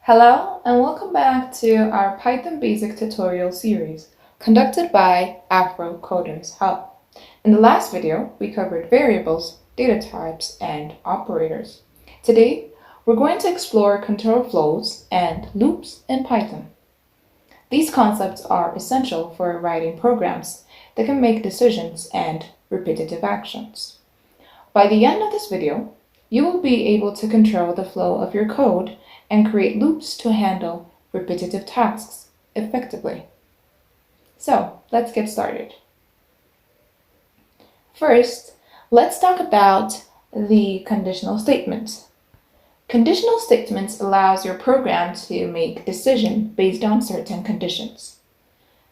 Hello and welcome back to our Python Basic tutorial series conducted by Afro Coders Hub. In the last video, we covered variables, data types, and operators. Today, we're going to explore control flows and loops in Python. These concepts are essential for writing programs that can make decisions and repetitive actions. By the end of this video, you will be able to control the flow of your code and create loops to handle repetitive tasks effectively. So, let's get started. First, let's talk about the conditional statements. Conditional statements allows your program to make decisions based on certain conditions.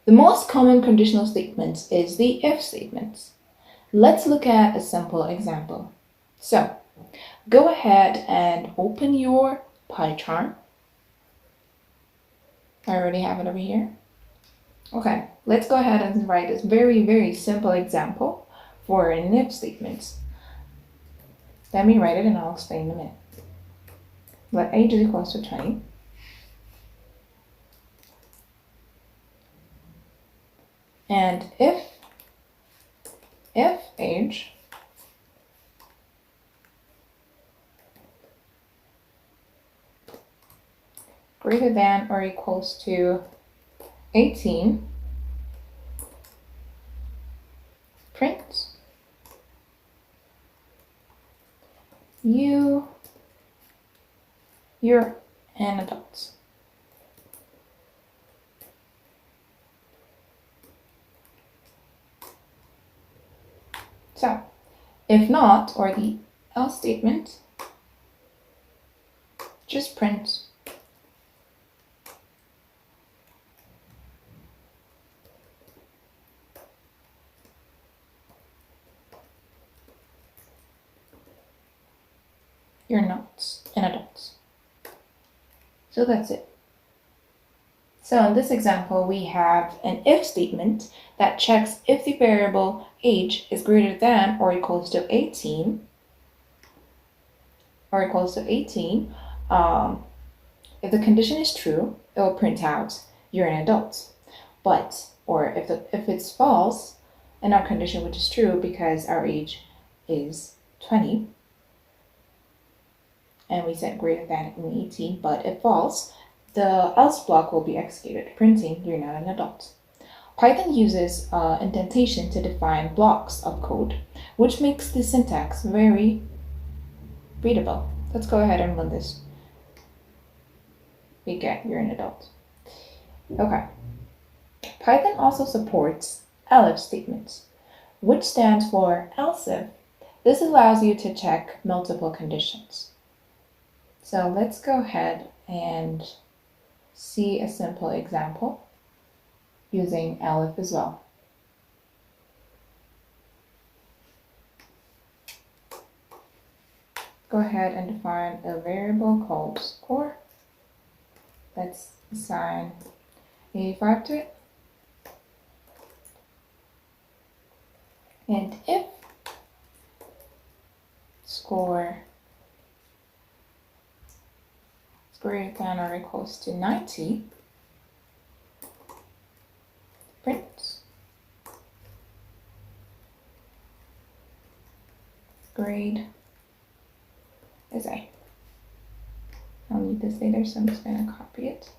The most common conditional statement is the if statement. Let's look at a simple example. So, go ahead and open your PyCharm. I already have it over here. Okay, let's go ahead and write this very simple example for an if statement. Let me write it and I'll explain in a minute. Let age is equal to 20. And if age greater than or equals to 18, print you're an adult. So, if not, or the else statement, just print you're not an adult. So that's it. So in this example, we have an if statement that checks if the variable age is greater than or equals to 18, if the condition is true, it will print out you're an adult. Or if it's false, and our condition which is true because our age is 20, and we set greater than 18, but if false, the else block will be executed, printing you're not an adult. Python uses indentation to define blocks of code, which makes the syntax very readable. Let's go ahead and run this. We get you're an adult. Okay. Python also supports elif statements, which stands for else if. This allows you to check multiple conditions. So let's go ahead and see a simple example using elif as well. Go ahead and define a variable called score. Let's assign 85 to it. And if score is greater than or equals to 90, print grade is A. I'll need this later, so I'm just going to copy it.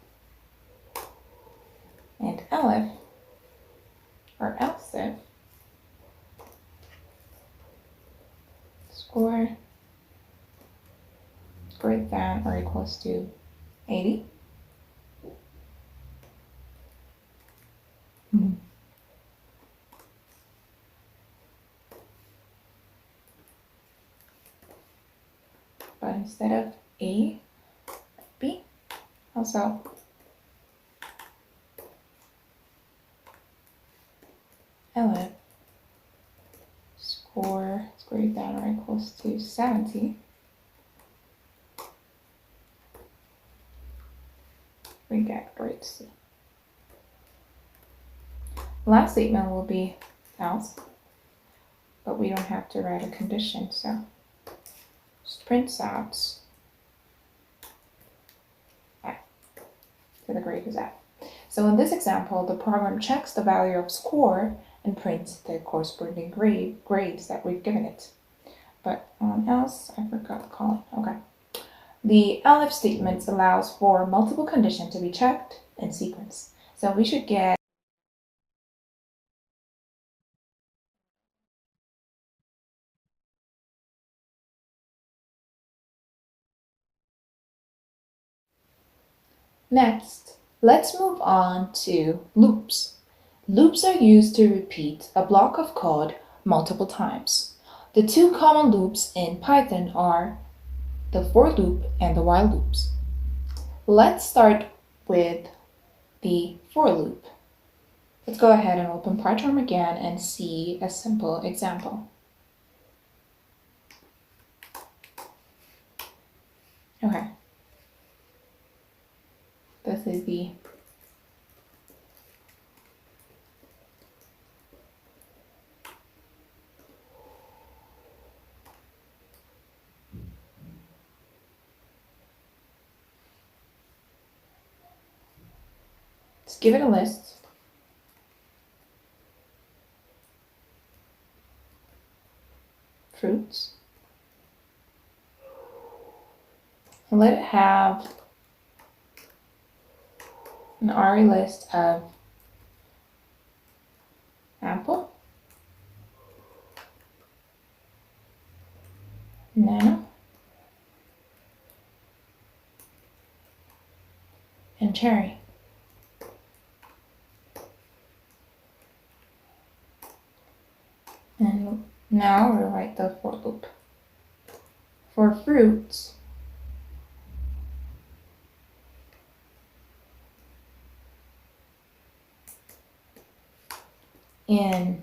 And elif, or else if, score is greater than or equals to 80. But instead of A, B, also elif score is greater than or equals to 70. We get grade C. Last statement will be else, but we don't have to write a condition, so just prints out So the grade is F. So in this example, the program checks the value of score and prints the corresponding grades that we've given it. But else, I forgot calling. Okay. The elif statement allows for multiple conditions to be checked in sequence. So we should get next, let's move on to loops. Loops are used to repeat a block of code multiple times. The two common loops in Python are the for loop and the while loops. Let's start with the for loop. Let's go ahead and open PyCharm again and see a simple example. Okay. This is the let's give it a list. Fruits. And let it have an array list of apple, banana, and cherry. And now we'll write the for loop. For fruits, in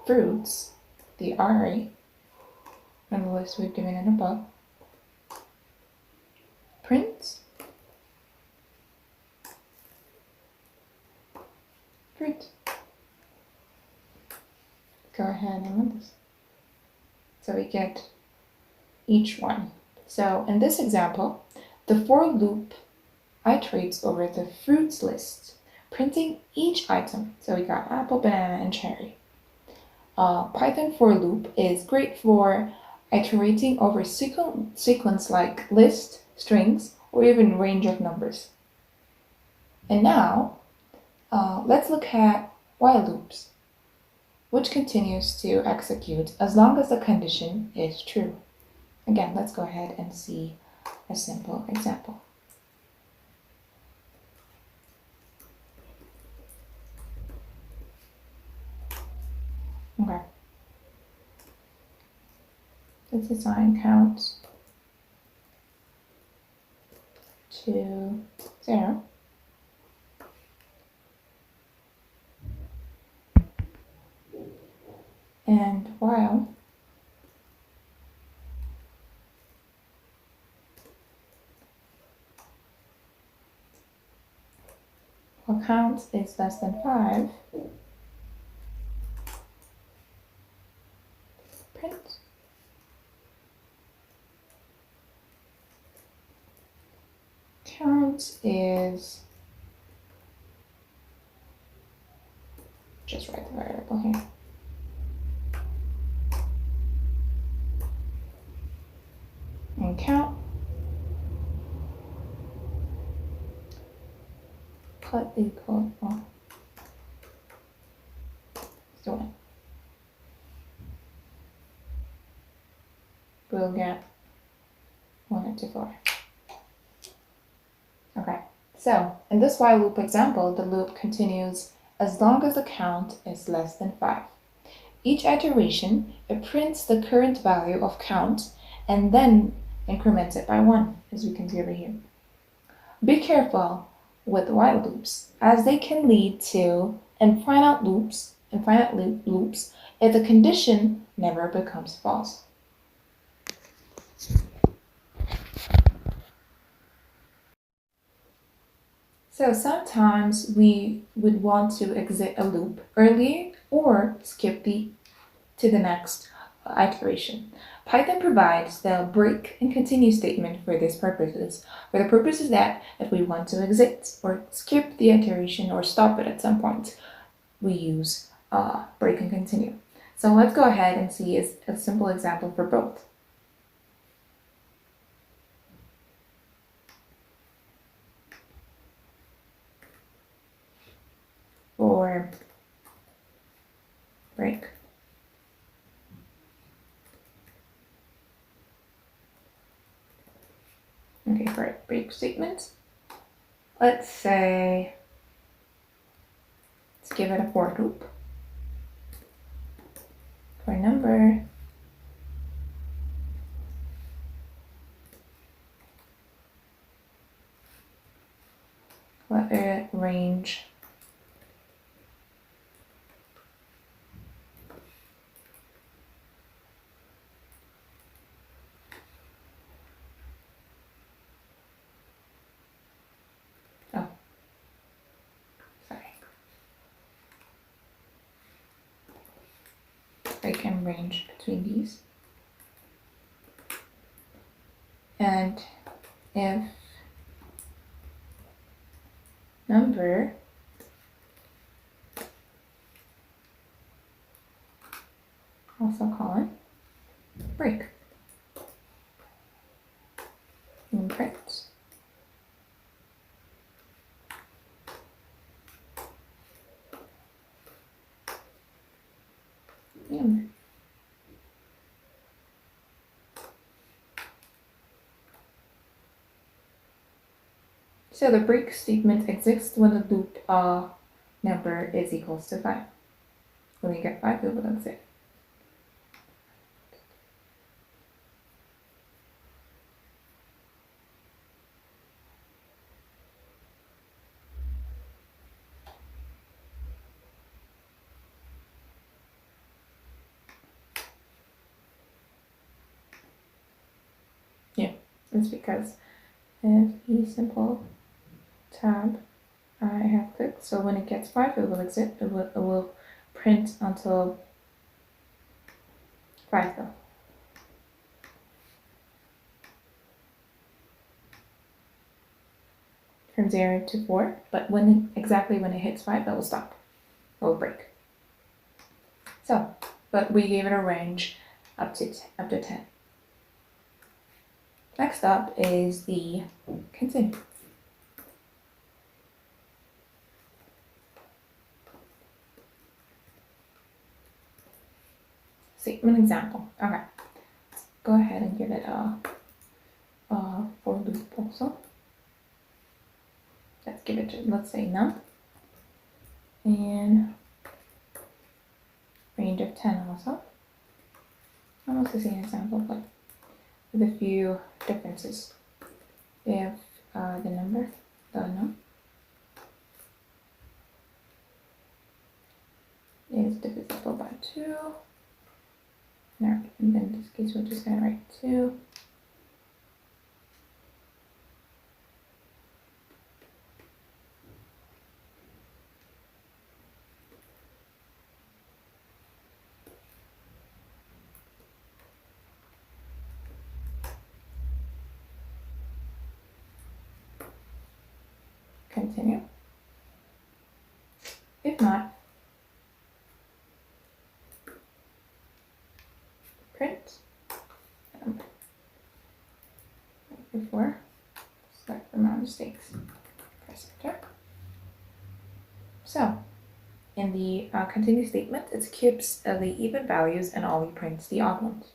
fruits, the array, and the list we've given it above, print fruit. Go ahead and run this. So we get each one. So in this example, the for loop iterates over the fruits list, printing each item. So we got apple, banana, and cherry. Python for loop is great for iterating over sequence like list, strings, or even range of numbers. And now, let's look at while loops, which continues to execute as long as the condition is true. Again, let's go ahead and see a simple example. Okay. Let's assign count to 0. And while count is less than 5, print. Count is, just write the variable here. And count cut equal, so we'll get 1 to 4. Okay, so in this while loop example, the loop continues as long as the count is less than 5. Each iteration, it prints the current value of count and then increments it by 1, as we can see over here. Be careful with while loops, as they can lead to infinite loops if the condition never becomes false. So sometimes we would want to exit a loop early or skip to the next iteration. Python provides the break and continue statement for these purposes. For the purposes that if we want to exit or skip the iteration or stop it at some point, we use break and continue. So let's go ahead and see a simple example for both. For break. Okay, for a break statement, let's say, let's give it a for loop. For number, let it range I can range between these. And if number also colon break and print. So the break statement exists when the loop number is equals to 5. When we get 5, it will exit. Yeah, it's because if E simple tab I have clicked, so when it gets 5, it will exit. It will print until 5 though. From 0 to 4, but exactly when it hits 5, it will stop. It will break. So, but we gave it a range up to 10. Next up is the continue. Statement example. Okay, let's go ahead and give it a for loop also. Let's give it to, let's say num, and range of 10 also. Almost the same example, but with a few differences. If the num is divisible by 2, and then in this case we're just going to write 2. Continue. If not, print. Before, select the amount of mistakes. Press enter. So, in the continue statement, it keeps the even values and only prints the odd ones.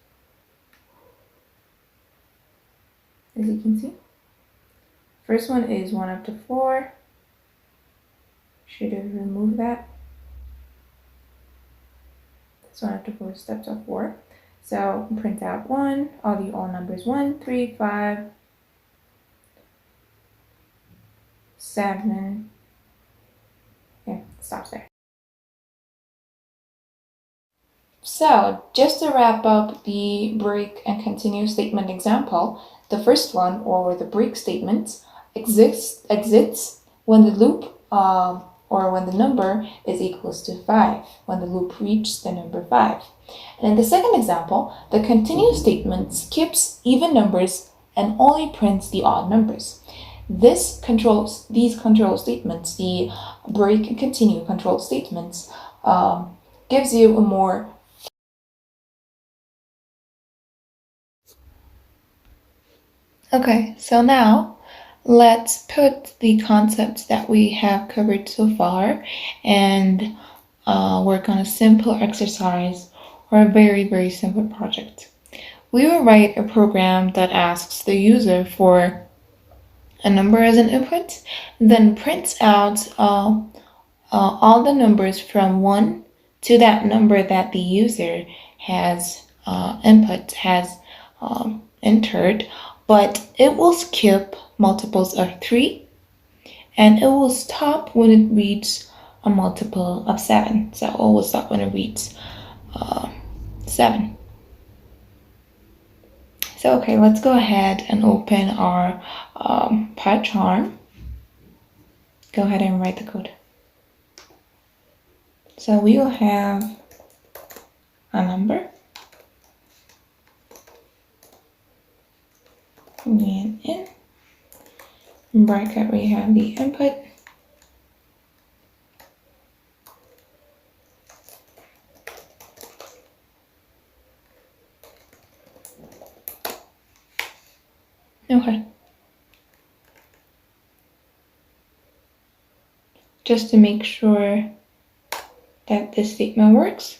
As you can see, first one is 1 up to 4. Should have removed that. This 1 up to 4 steps of 4. So print out 1, all numbers 1, 3, 5, 7. Yeah, it stops there. So just to wrap up the break and continue statement example, the first one, or the break statement, exits when the loop or when the number is equals to 5, when the loop reaches the number 5. And in the second example, the continue statement skips even numbers and only prints the odd numbers. These control statements, the break and continue control statements, gives you a more Okay, so now let's put the concepts that we have covered so far and work on a simple exercise or a very, very simple project. We will write a program that asks the user for a number as an input, then prints out all the numbers from 1 to that number that the user has entered, but it will skip multiples of 3 and it will stop when it reaches a multiple of 7. So it will stop when it reaches 7. So okay, let's go ahead and open our PyCharm. Go ahead and write the code. So we will have a number. And in bracket we have the input. Okay. Just to make sure that this statement works,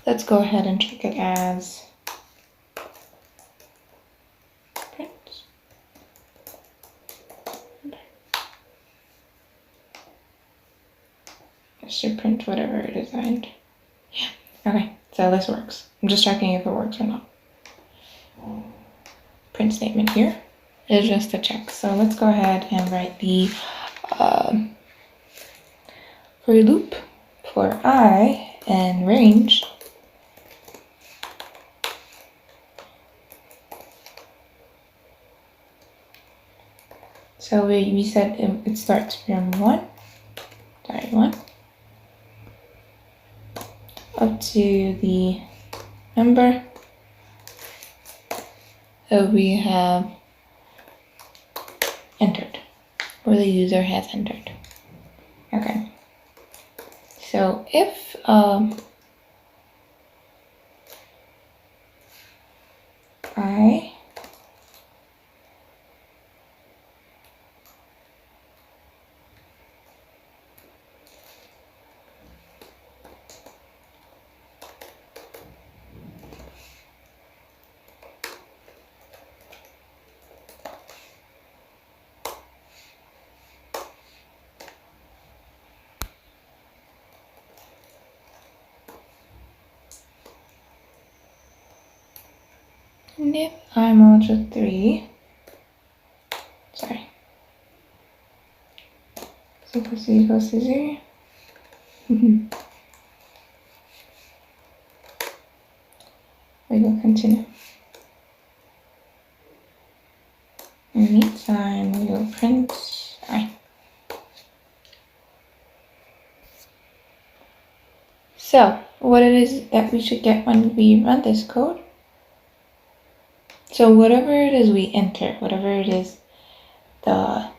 let's go ahead and check it as print. It should print whatever it designed. Yeah, okay, so this works. I'm just checking if it works or not. Print statement here is just a check. So let's go ahead and write the for loop for I and range. So we said it starts from 1 up to the number that we have entered, or the user has entered. Okay. So if I and if I'm also 3, sorry, equals to 0. We will continue. In the meantime, we will print I. So, what it is that we should get when we run this code. So whatever it is we enter, whatever it is the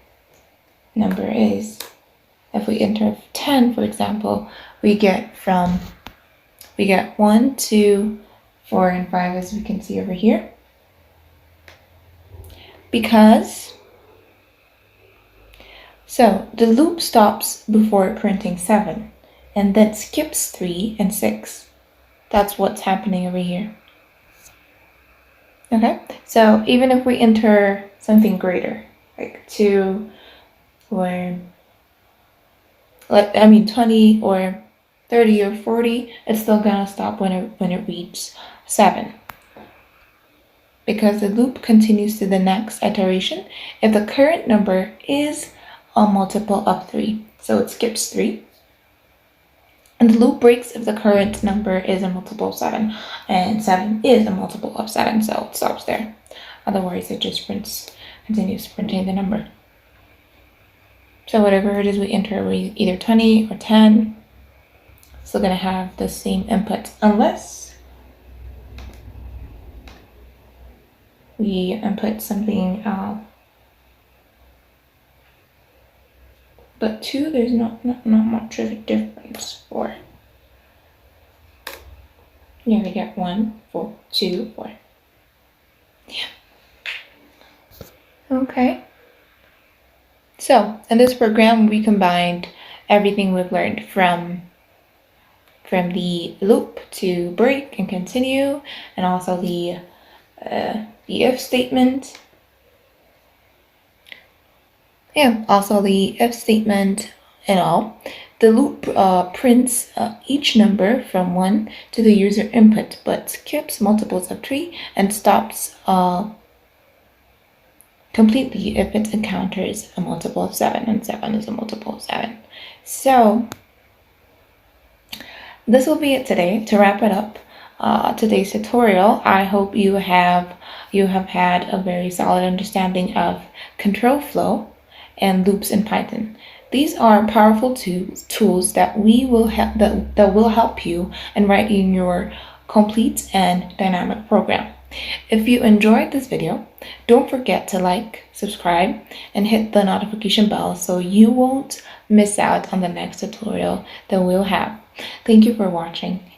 number is, if we enter 10, for example, we get 1, 2, 4, and 5, as we can see over here. So the loop stops before printing 7 and then skips 3 and 6. That's what's happening over here. Okay, so even if we enter something greater, like 2 or 20 or 30 or 40, it's still gonna stop when it reaches 7. Because the loop continues to the next iteration if the current number is a multiple of 3. So it skips 3. And the loop breaks if the current number is a multiple of 7, and 7 is a multiple of 7, so it stops there. Otherwise, it just continues printing the number. So whatever it is we enter, we either 20 or 10, still gonna have the same input unless we input something but 2, there's not much of a difference for. Yeah, we get 1, 4, 2, 4. Yeah. Okay. So in this program, we combined everything we've learned from the loop to break and continue, and also the if statement. Yeah, also the if statement and all. The loop prints each number from 1 to the user input, but skips multiples of 3 and stops completely if it encounters a multiple of 7, and 7 is a multiple of 7. So this will be it today. To wrap it up, today's tutorial, I hope you have had a very solid understanding of control flow and loops in Python. These are powerful tools that will help you in writing your complete and dynamic program. If you enjoyed this video, don't forget to like, subscribe, and hit the notification bell so you won't miss out on the next tutorial that we'll have. Thank you for watching.